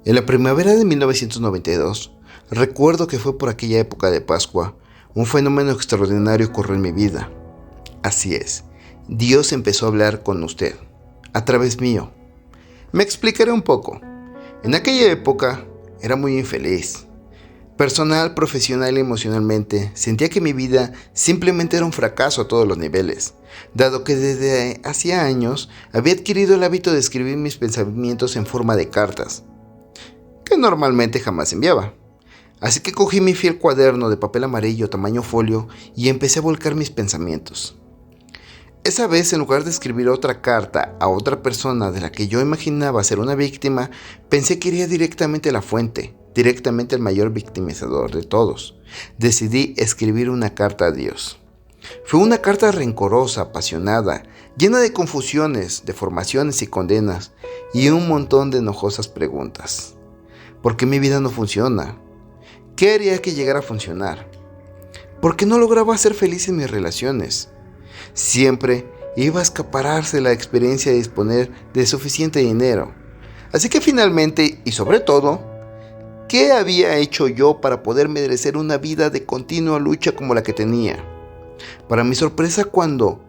En la primavera de 1992, recuerdo que fue por aquella época de Pascua, un fenómeno extraordinario ocurrió en mi vida. Así es, Dios empezó a hablar con usted, a través mío. Me explicaré un poco. En aquella época era muy infeliz. Personal, profesional y emocionalmente, sentía que mi vida simplemente era un fracaso a todos los niveles, dado que desde hacía años había adquirido el hábito de escribir mis pensamientos en forma de cartas, que normalmente jamás enviaba. Así que cogí mi fiel cuaderno de papel amarillo tamaño folio y empecé a volcar mis pensamientos. Esa vez, en lugar de escribir otra carta a otra persona de la que yo imaginaba ser una víctima, pensé que iría directamente a la fuente, directamente al mayor victimizador de todos. Decidí escribir una carta a Dios. Fue una carta rencorosa, apasionada, llena de confusiones, deformaciones y condenas, y un montón de enojosas preguntas. ¿Por qué mi vida no funciona? ¿Qué haría que llegara a funcionar? ¿Por qué no lograba ser feliz en mis relaciones? Siempre iba a escapararse la experiencia de disponer de suficiente dinero. Así que finalmente, y sobre todo, ¿qué había hecho yo para poder merecer una vida de continua lucha como la que tenía? Para mi sorpresa, cuando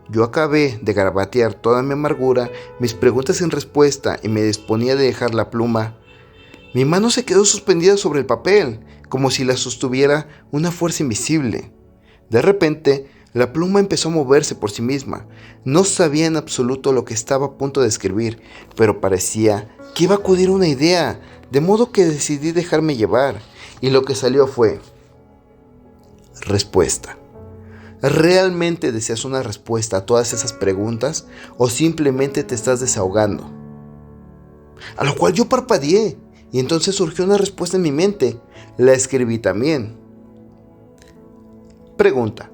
yo acabé de garabatear toda mi amargura, mis preguntas sin respuesta y me disponía de dejar la pluma, mi mano se quedó suspendida sobre el papel, como si la sostuviera una fuerza invisible. De repente, la pluma empezó a moverse por sí misma. No sabía en absoluto lo que estaba a punto de escribir, pero parecía que iba a acudir una idea, de modo que decidí dejarme llevar, y lo que salió fue: respuesta. ¿Realmente deseas una respuesta a todas esas preguntas o simplemente te estás desahogando? A lo cual yo parpadeé, y entonces surgió una respuesta en mi mente. La escribí también. Pregunta: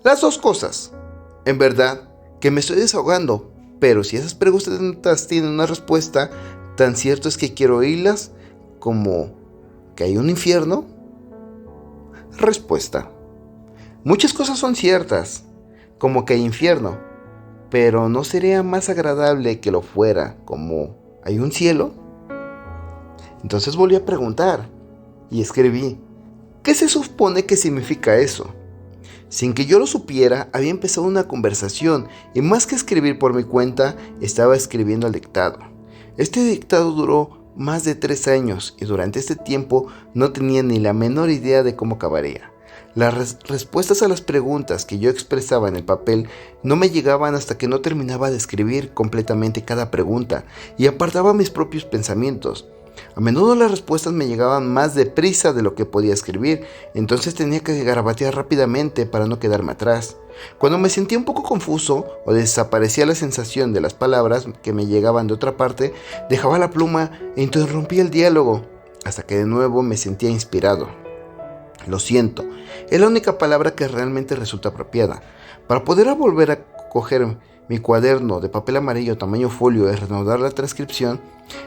las dos cosas. En verdad que me estoy desahogando, pero si esas preguntas tienen una respuesta, tan cierto es que quiero oírlas como que hay un infierno. Respuesta: muchas cosas son ciertas, como que hay infierno, pero ¿no sería más agradable que lo fuera como hay un cielo? Entonces volví a preguntar y escribí: ¿qué se supone que significa eso? Sin que yo lo supiera, había empezado una conversación y más que escribir por mi cuenta, estaba escribiendo el dictado. Este dictado duró más de 3 años y durante este tiempo no tenía ni la menor idea de cómo acabaría. Las respuestas a las preguntas que yo expresaba en el papel no me llegaban hasta que no terminaba de escribir completamente cada pregunta y apartaba mis propios pensamientos. A menudo las respuestas me llegaban más deprisa de lo que podía escribir, entonces tenía que garabatear rápidamente para no quedarme atrás. Cuando me sentía un poco confuso o desaparecía la sensación de las palabras que me llegaban de otra parte, dejaba la pluma e interrumpía el diálogo, hasta que de nuevo me sentía inspirado. Lo siento, es la única palabra que realmente resulta apropiada. Para poder volver a coger mi cuaderno de papel amarillo tamaño folio y reanudar la transcripción,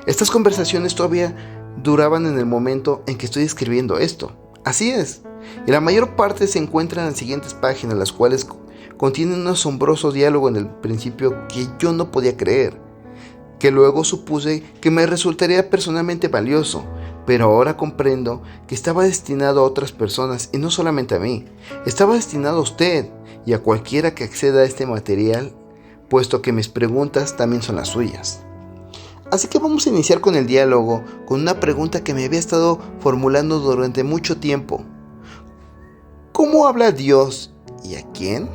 estas conversaciones todavía duraban en el momento en que estoy escribiendo esto. Así es, y la mayor parte se encuentra en las siguientes páginas, las cuales contienen un asombroso diálogo en el principio que yo no podía creer, que luego supuse que me resultaría personalmente valioso, pero ahora comprendo que estaba destinado a otras personas y no solamente a mí. Estaba destinado a usted y a cualquiera que acceda a este material, puesto que mis preguntas también son las suyas. Así que vamos a iniciar con el diálogo, con una pregunta que me había estado formulando durante mucho tiempo. ¿Cómo habla Dios y a quién?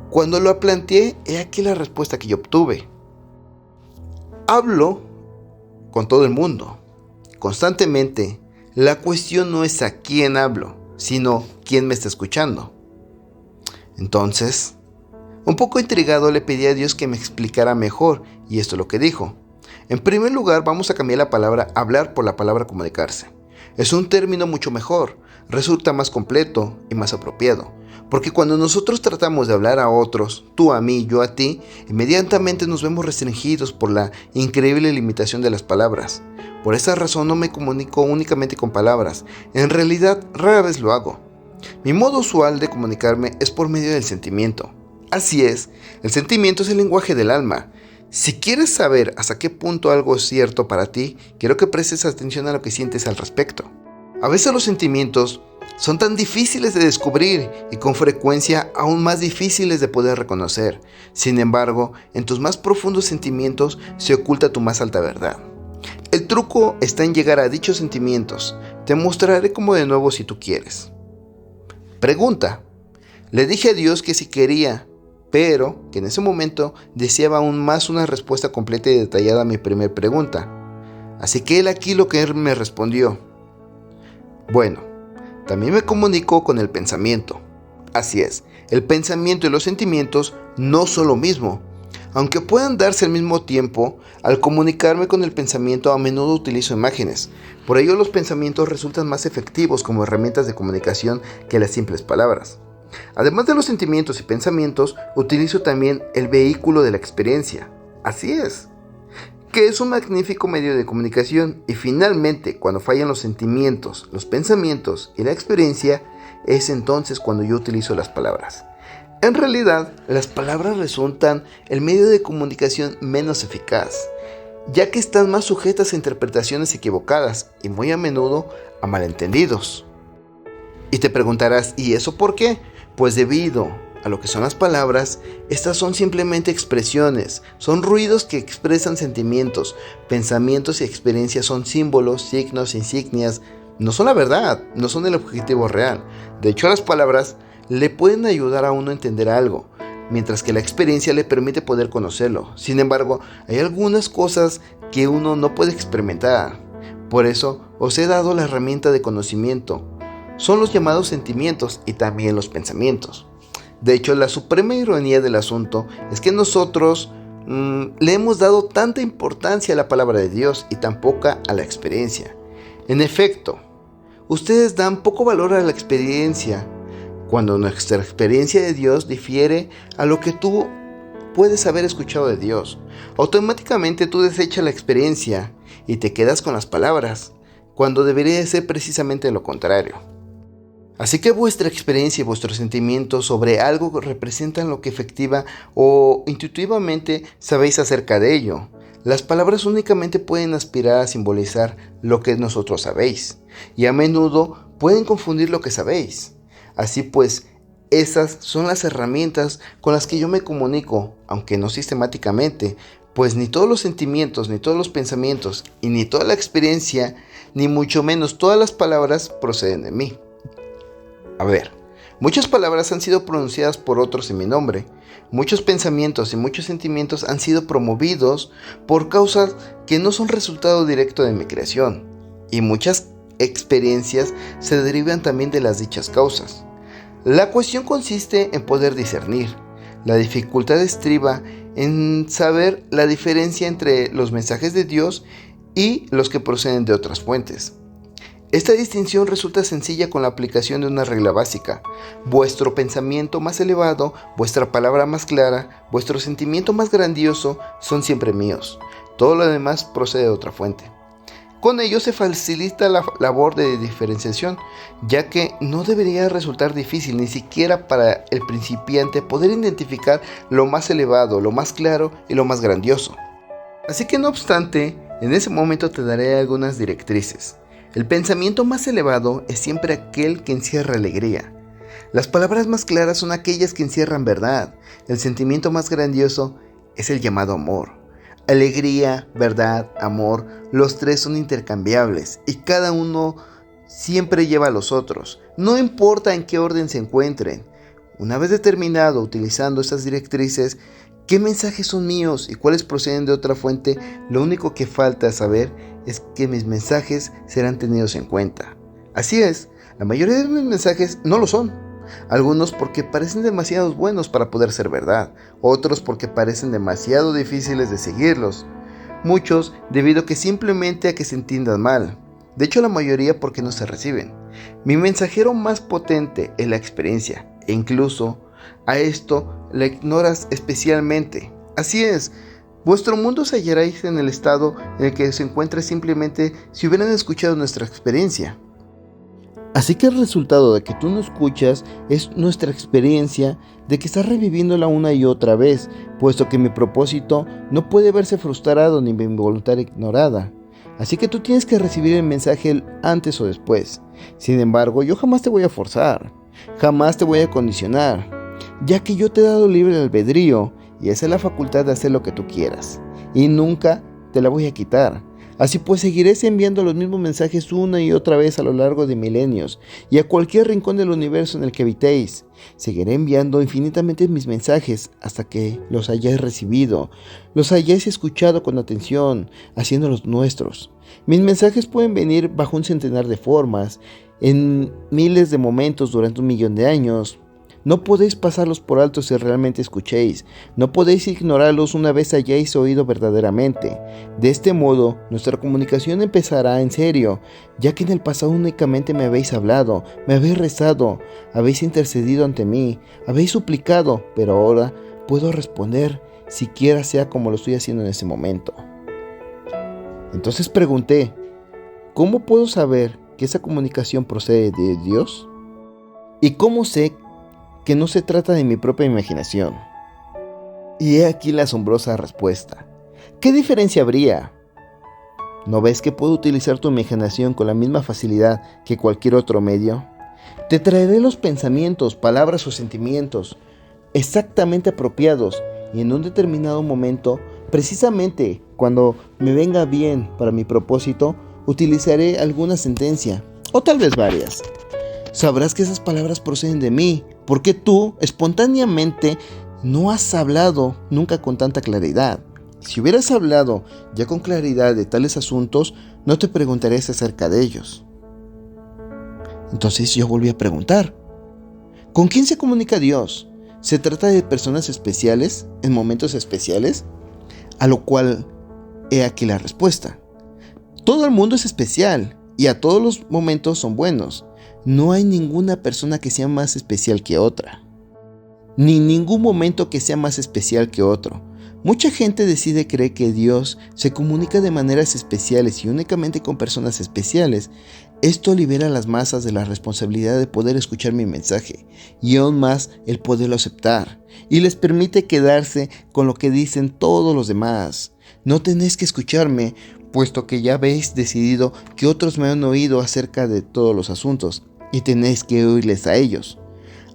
Cuando lo planteé, he aquí la respuesta que yo obtuve. Hablo con todo el mundo, constantemente. La cuestión no es a quién hablo, sino quién me está escuchando. Entonces, un poco intrigado, le pedí a Dios que me explicara mejor, y esto es lo que dijo. En primer lugar, vamos a cambiar la palabra hablar por la palabra comunicarse. Es un término mucho mejor, resulta más completo y más apropiado, porque cuando nosotros tratamos de hablar a otros, tú a mí, yo a ti, inmediatamente nos vemos restringidos por la increíble limitación de las palabras. Por esa razón no me comunico únicamente con palabras, en realidad rara vez lo hago. Mi modo usual de comunicarme es por medio del sentimiento. Así es, el sentimiento es el lenguaje del alma. Si quieres saber hasta qué punto algo es cierto para ti, quiero que prestes atención a lo que sientes al respecto. A veces los sentimientos son tan difíciles de descubrir y con frecuencia aún más difíciles de poder reconocer. Sin embargo, en tus más profundos sentimientos se oculta tu más alta verdad. El truco está en llegar a dichos sentimientos. Te mostraré cómo de nuevo si tú quieres. Pregunta. Le dije a Dios que si quería, pero que en ese momento deseaba aún más una respuesta completa y detallada a mi primera pregunta. Así que he aquí lo que él me respondió. Bueno, también me comunicó con el pensamiento. Así es, el pensamiento y los sentimientos no son lo mismo. Aunque puedan darse al mismo tiempo, al comunicarme con el pensamiento a menudo utilizo imágenes. Por ello los pensamientos resultan más efectivos como herramientas de comunicación que las simples palabras. Además de los sentimientos y pensamientos, utilizo también el vehículo de la experiencia. Así es, que es un magnífico medio de comunicación. Y finalmente, cuando fallan los sentimientos, los pensamientos y la experiencia, es entonces cuando yo utilizo las palabras. En realidad, las palabras resultan el medio de comunicación menos eficaz, ya que están más sujetas a interpretaciones equivocadas y muy a menudo a malentendidos. Y te preguntarás, ¿y eso por qué? Pues debido a lo que son las palabras, estas son simplemente expresiones, son ruidos que expresan sentimientos, pensamientos y experiencias son símbolos, signos, insignias, no son la verdad, no son el objetivo real. De hecho, las palabras le pueden ayudar a uno a entender algo, mientras que la experiencia le permite poder conocerlo. Sin embargo, hay algunas cosas que uno no puede experimentar. Por eso, os he dado la herramienta de conocimiento. Son los llamados sentimientos y también los pensamientos. De hecho, la suprema ironía del asunto es que nosotros le hemos dado tanta importancia a la palabra de Dios y tan poca a la experiencia. En efecto, ustedes dan poco valor a la experiencia, cuando nuestra experiencia de Dios difiere a lo que tú puedes haber escuchado de Dios. Automáticamente tú desechas la experiencia y te quedas con las palabras, cuando debería ser precisamente lo contrario. Así que vuestra experiencia y vuestros sentimientos sobre algo representan lo que efectiva o intuitivamente sabéis acerca de ello. Las palabras únicamente pueden aspirar a simbolizar lo que nosotros sabéis, y a menudo pueden confundir lo que sabéis. Así pues, esas son las herramientas con las que yo me comunico, aunque no sistemáticamente, pues ni todos los sentimientos, ni todos los pensamientos, y ni toda la experiencia, ni mucho menos todas las palabras proceden de mí. A ver, muchas palabras han sido pronunciadas por otros en mi nombre. Muchos pensamientos y muchos sentimientos han sido promovidos por causas que no son resultado directo de mi creación. Y muchas experiencias se derivan también de las dichas causas. La cuestión consiste en poder discernir. La dificultad estriba en saber la diferencia entre los mensajes de Dios y los que proceden de otras fuentes. Esta distinción resulta sencilla con la aplicación de una regla básica. Vuestro pensamiento más elevado, vuestra palabra más clara, vuestro sentimiento más grandioso son siempre míos. Todo lo demás procede de otra fuente. Con ello se facilita la labor de diferenciación, ya que no debería resultar difícil ni siquiera para el principiante poder identificar lo más elevado, lo más claro y lo más grandioso. Así que no obstante, en ese momento te daré algunas directrices. El pensamiento más elevado es siempre aquel que encierra alegría. Las palabras más claras son aquellas que encierran verdad. El sentimiento más grandioso es el llamado amor. Alegría, verdad, amor, los tres son intercambiables y cada uno siempre lleva a los otros. No importa en qué orden se encuentren. Una vez determinado utilizando estas directrices, qué mensajes son míos y cuáles proceden de otra fuente, lo único que falta saber es que mis mensajes serán tenidos en cuenta. Así es, la mayoría de mis mensajes no lo son. Algunos porque parecen demasiado buenos para poder ser verdad, otros porque parecen demasiado difíciles de seguirlos, muchos debido a que simplemente a que se entiendan mal. De hecho, la mayoría porque no se reciben. Mi mensajero más potente es la experiencia, e incluso a esto la ignoras especialmente. Así es, vuestro mundo se hallaréis en el estado en el que se encuentra simplemente si hubieran escuchado nuestra experiencia. Así que el resultado de que tú no escuchas es nuestra experiencia de que estás reviviéndola una y otra vez, puesto que mi propósito no puede verse frustrado ni mi voluntad ignorada. Así que tú tienes que recibir el mensaje antes o después. Sin embargo, yo jamás te voy a forzar, jamás te voy a condicionar, ya que yo te he dado libre albedrío y esa es la facultad de hacer lo que tú quieras, y nunca te la voy a quitar. Así pues seguiré enviando los mismos mensajes una y otra vez a lo largo de milenios y a cualquier rincón del universo en el que habitéis. Seguiré enviando infinitamente mis mensajes hasta que los hayáis recibido, los hayáis escuchado con atención, haciéndolos nuestros. Mis mensajes pueden venir bajo un centenar de formas, en miles de momentos durante 1.000.000 de años. No podéis pasarlos por alto si realmente escuchéis. No podéis ignorarlos una vez hayáis oído verdaderamente. De este modo, nuestra comunicación empezará en serio, ya que en el pasado únicamente me habéis hablado, me habéis rezado, habéis intercedido ante mí, habéis suplicado, pero ahora puedo responder, siquiera sea como lo estoy haciendo en este momento. Entonces pregunté, ¿cómo puedo saber que esa comunicación procede de Dios? ¿Y cómo sé que no se trata de mi propia imaginación? Y he aquí la asombrosa respuesta. ¿Qué diferencia habría? ¿No ves que puedo utilizar tu imaginación con la misma facilidad que cualquier otro medio? Te traeré los pensamientos, palabras o sentimientos exactamente apropiados y en un determinado momento, precisamente cuando me venga bien para mi propósito, utilizaré alguna sentencia, o tal vez varias. Sabrás que esas palabras proceden de mí, porque tú, espontáneamente, no has hablado nunca con tanta claridad. Si hubieras hablado ya con claridad de tales asuntos, no te preguntarías acerca de ellos. Entonces yo volví a preguntar, ¿con quién se comunica Dios? ¿Se trata de personas especiales, en momentos especiales? A lo cual, he aquí la respuesta. Todo el mundo es especial, y a todos los momentos son buenos. No hay ninguna persona que sea más especial que otra, ni ningún momento que sea más especial que otro. Mucha gente decide creer que Dios se comunica de maneras especiales y únicamente con personas especiales. Esto libera a las masas de la responsabilidad de poder escuchar mi mensaje y aún más el poderlo aceptar, y les permite quedarse con lo que dicen todos los demás. No tenéis que escucharme, puesto que ya habéis decidido que otros me han oído acerca de todos los asuntos, y tenéis que oírles a ellos.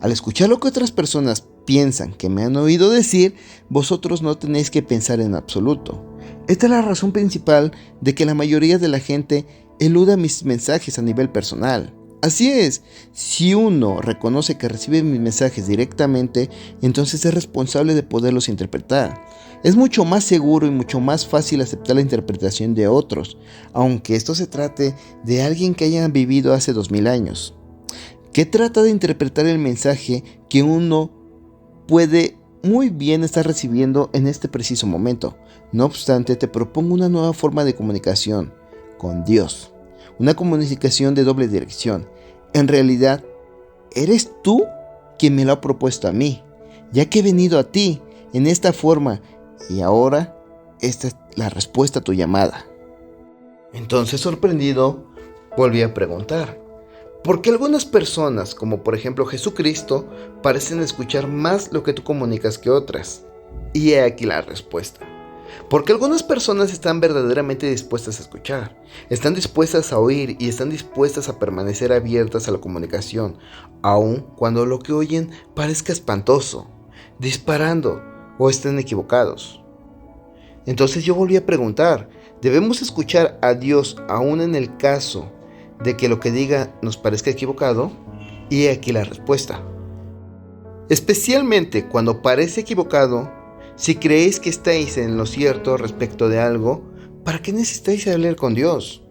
Al escuchar lo que otras personas piensan que me han oído decir, vosotros no tenéis que pensar en absoluto. Esta es la razón principal de que la mayoría de la gente eluda mis mensajes a nivel personal. Así es, si uno reconoce que recibe mis mensajes directamente, entonces es responsable de poderlos interpretar. Es mucho más seguro y mucho más fácil aceptar la interpretación de otros, aunque esto se trate de alguien que haya vivido hace 2000 años, que trata de interpretar el mensaje que uno puede muy bien estar recibiendo en este preciso momento. No obstante, te propongo una nueva forma de comunicación con Dios, una comunicación de doble dirección. En realidad, eres tú quien me lo ha propuesto a mí, ya que he venido a ti en esta forma y ahora esta es la respuesta a tu llamada. Entonces, sorprendido, volví a preguntar, ¿por qué algunas personas, como por ejemplo Jesucristo, parecen escuchar más lo que tú comunicas que otras? Y he aquí la respuesta. Porque algunas personas están verdaderamente dispuestas a escuchar, están dispuestas a oír y están dispuestas a permanecer abiertas a la comunicación, aun cuando lo que oyen parezca espantoso, disparando o estén equivocados. Entonces yo volví a preguntar, ¿debemos escuchar a Dios aun en el caso de que lo que diga nos parezca equivocado? Y he aquí la respuesta. Especialmente cuando parece equivocado. Si creéis que estáis en lo cierto respecto de algo, ¿para qué necesitáis hablar con Dios?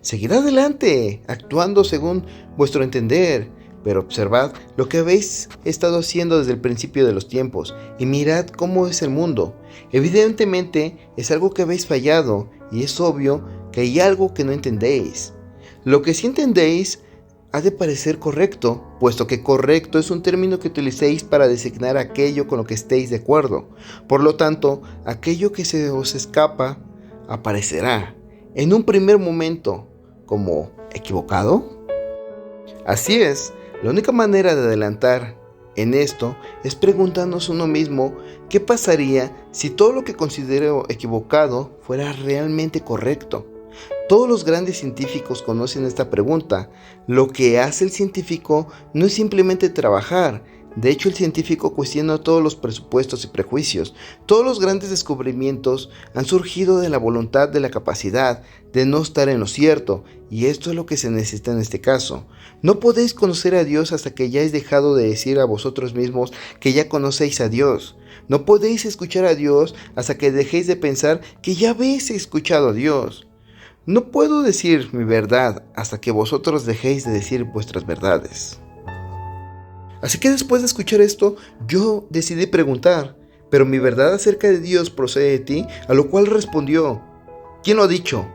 Seguid adelante, actuando según vuestro entender, pero observad lo que habéis estado haciendo desde el principio de los tiempos, y mirad cómo es el mundo. Evidentemente es algo que habéis fallado, y es obvio que hay algo que no entendéis. Lo que sí entendéis ha de parecer correcto, puesto que correcto es un término que utilicéis para designar aquello con lo que estéis de acuerdo. Por lo tanto, aquello que se os escapa aparecerá en un primer momento como equivocado. Así es, la única manera de adelantar en esto es preguntarnos uno mismo qué pasaría si todo lo que considero equivocado fuera realmente correcto. Todos los grandes científicos conocen esta pregunta. Lo que hace el científico no es simplemente trabajar. De hecho, el científico cuestiona todos los presupuestos y prejuicios. Todos los grandes descubrimientos han surgido de la voluntad, de la capacidad de no estar en lo cierto, y esto es lo que se necesita en este caso. No podéis conocer a Dios hasta que hayáis dejado de decir a vosotros mismos que ya conocéis a Dios. No podéis escuchar a Dios hasta que dejéis de pensar que ya habéis escuchado a Dios. No puedo decir mi verdad hasta que vosotros dejéis de decir vuestras verdades. Así que después de escuchar esto, yo decidí preguntar, ¿pero mi verdad acerca de Dios procede de ti? A lo cual respondió, ¿quién lo ha dicho?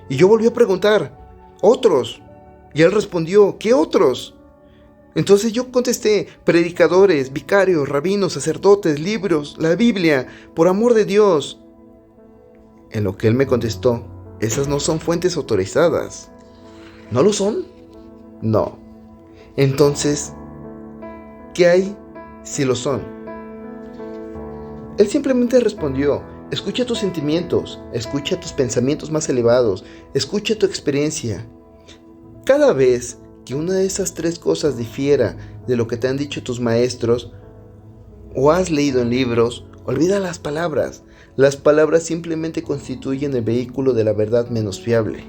Y yo volví a preguntar, otros. Y él respondió, ¿qué otros? Entonces yo contesté, predicadores, vicarios, rabinos, sacerdotes, libros, la Biblia, por amor de Dios. En lo que él me contestó, esas no son fuentes autorizadas. ¿No lo son? No. Entonces, ¿qué hay si lo son? Él simplemente respondió, escucha tus sentimientos, escucha tus pensamientos más elevados, escucha tu experiencia. Cada vez que una de esas tres cosas difiera de lo que te han dicho tus maestros o has leído en libros, olvida las palabras. Las palabras simplemente constituyen el vehículo de la verdad menos fiable.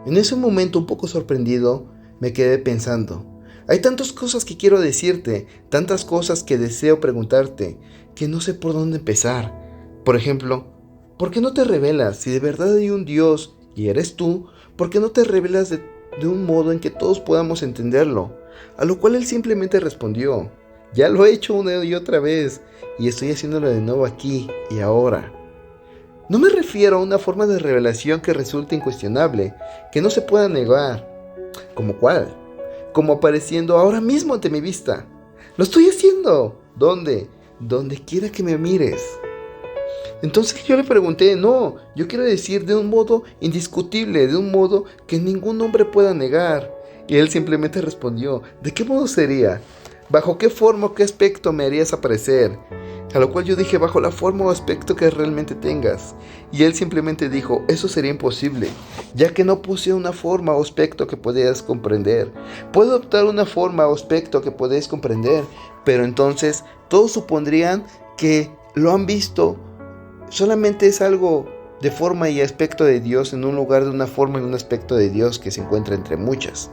En ese momento, un poco sorprendido, me quedé pensando, hay tantas cosas que quiero decirte, tantas cosas que deseo preguntarte, que no sé por dónde empezar. Por ejemplo, ¿por qué no te revelas? Si de verdad hay un Dios y eres tú, ¿por qué no te revelas de un modo en que todos podamos entenderlo? A lo cual él simplemente respondió, ya lo he hecho una y otra vez, y estoy haciéndolo de nuevo aquí y ahora. No me refiero a una forma de revelación que resulte incuestionable, que no se pueda negar. ¿Cómo cuál? Como apareciendo ahora mismo ante mi vista. ¡Lo estoy haciendo! ¿Dónde? Donde quiera que me mires. Entonces yo le pregunté, no, yo quiero decir de un modo indiscutible, de un modo que ningún hombre pueda negar. Y él simplemente respondió, ¿de qué modo sería? ¿Bajo qué forma o qué aspecto me harías aparecer? A lo cual yo dije, bajo la forma o aspecto que realmente tengas. Y él simplemente dijo, eso sería imposible, ya que no poseo una forma o aspecto que podías comprender. Puedo adoptar una forma o aspecto que podéis comprender, pero entonces todos supondrían que lo han visto. Solamente es algo de forma y aspecto de Dios en un lugar de una forma y un aspecto de Dios que se encuentra entre muchas.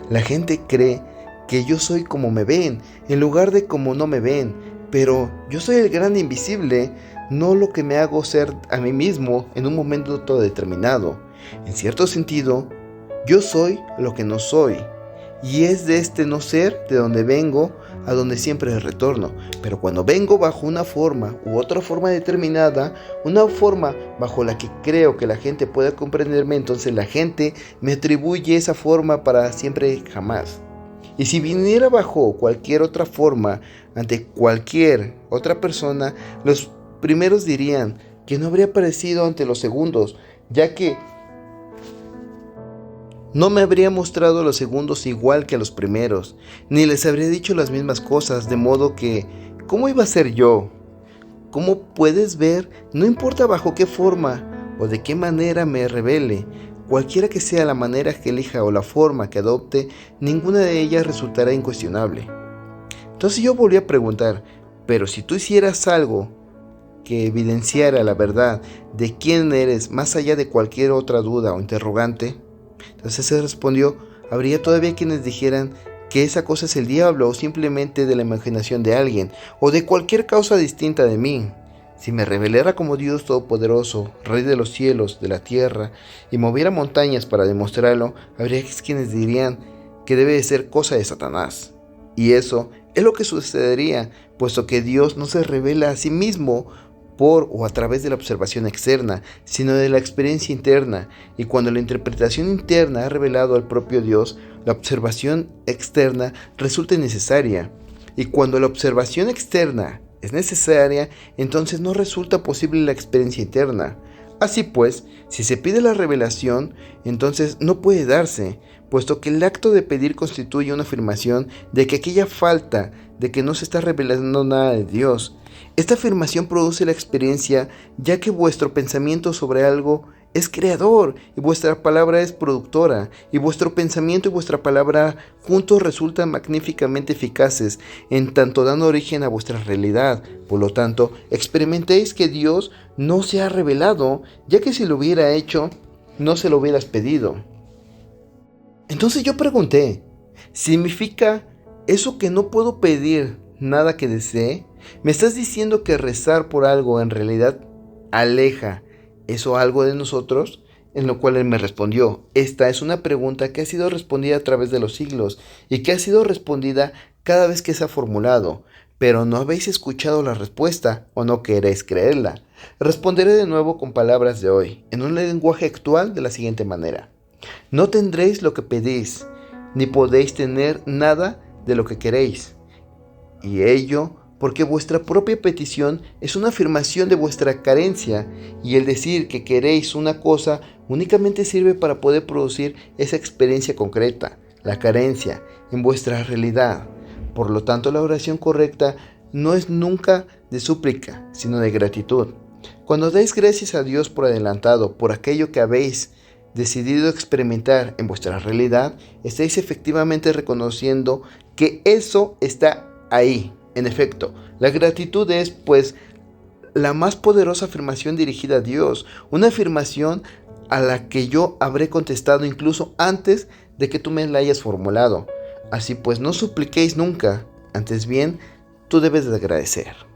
La gente cree que yo soy como me ven, en lugar de como no me ven, pero yo soy el gran invisible, no lo que me hago ser a mí mismo en un momento determinado. En cierto sentido, yo soy lo que no soy, y es de este no ser de donde vengo a donde siempre retorno. Pero cuando vengo bajo una forma u otra forma determinada, una forma bajo la que creo que la gente pueda comprenderme, entonces la gente me atribuye esa forma para siempre jamás. Y si viniera bajo cualquier otra forma ante cualquier otra persona, los primeros dirían que no habría aparecido ante los segundos, ya que no me habría mostrado a los segundos igual que a los primeros, ni les habría dicho las mismas cosas, de modo que, ¿cómo iba a ser yo? Como puedes ver, no importa bajo qué forma o de qué manera me revele, cualquiera que sea la manera que elija o la forma que adopte, ninguna de ellas resultará incuestionable. Entonces yo volví a preguntar, pero si tú hicieras algo que evidenciara la verdad de quién eres más allá de cualquier otra duda o interrogante, entonces se respondió, habría todavía quienes dijeran que esa cosa es el diablo o simplemente de la imaginación de alguien o de cualquier causa distinta de mí. Si me revelara como Dios Todopoderoso, Rey de los cielos, de la tierra, y moviera montañas para demostrarlo, habría quienes dirían que debe de ser cosa de Satanás. Y eso es lo que sucedería, puesto que Dios no se revela a sí mismo por o a través de la observación externa, sino de la experiencia interna, y cuando la interpretación interna ha revelado al propio Dios, la observación externa resulta necesaria, y cuando la observación externa es necesaria, entonces no resulta posible la experiencia interna. Así pues, si se pide la revelación, entonces no puede darse, puesto que el acto de pedir constituye una afirmación de que aquella falta, de que no se está revelando nada de Dios. Esta afirmación produce la experiencia, ya que vuestro pensamiento sobre algo es creador y vuestra palabra es productora, y vuestro pensamiento y vuestra palabra juntos resultan magníficamente eficaces, en tanto dando origen a vuestra realidad. Por lo tanto, experimentéis que Dios no se ha revelado, ya que si lo hubiera hecho, no se lo hubieras pedido. Entonces yo pregunté, ¿significa eso que no puedo pedir nada que desee? ¿Me estás diciendo que rezar por algo en realidad aleja eso algo de nosotros? En lo cual él me respondió, esta es una pregunta que ha sido respondida a través de los siglos y que ha sido respondida cada vez que se ha formulado, pero no habéis escuchado la respuesta o no queréis creerla. Responderé de nuevo con palabras de hoy, en un lenguaje actual de la siguiente manera. No tendréis lo que pedís, ni podéis tener nada de lo que queréis. Y ello porque vuestra propia petición es una afirmación de vuestra carencia, y el decir que queréis una cosa únicamente sirve para poder producir esa experiencia concreta, la carencia, en vuestra realidad. Por lo tanto, la oración correcta no es nunca de súplica, sino de gratitud. Cuando dais gracias a Dios por adelantado, por aquello que habéis decidido experimentar en vuestra realidad, estáis efectivamente reconociendo que eso está ahí. En efecto, la gratitud es, pues, la más poderosa afirmación dirigida a Dios, una afirmación a la que yo habré contestado incluso antes de que tú me la hayas formulado. Así pues, no supliquéis nunca, antes bien, tú debes de agradecer.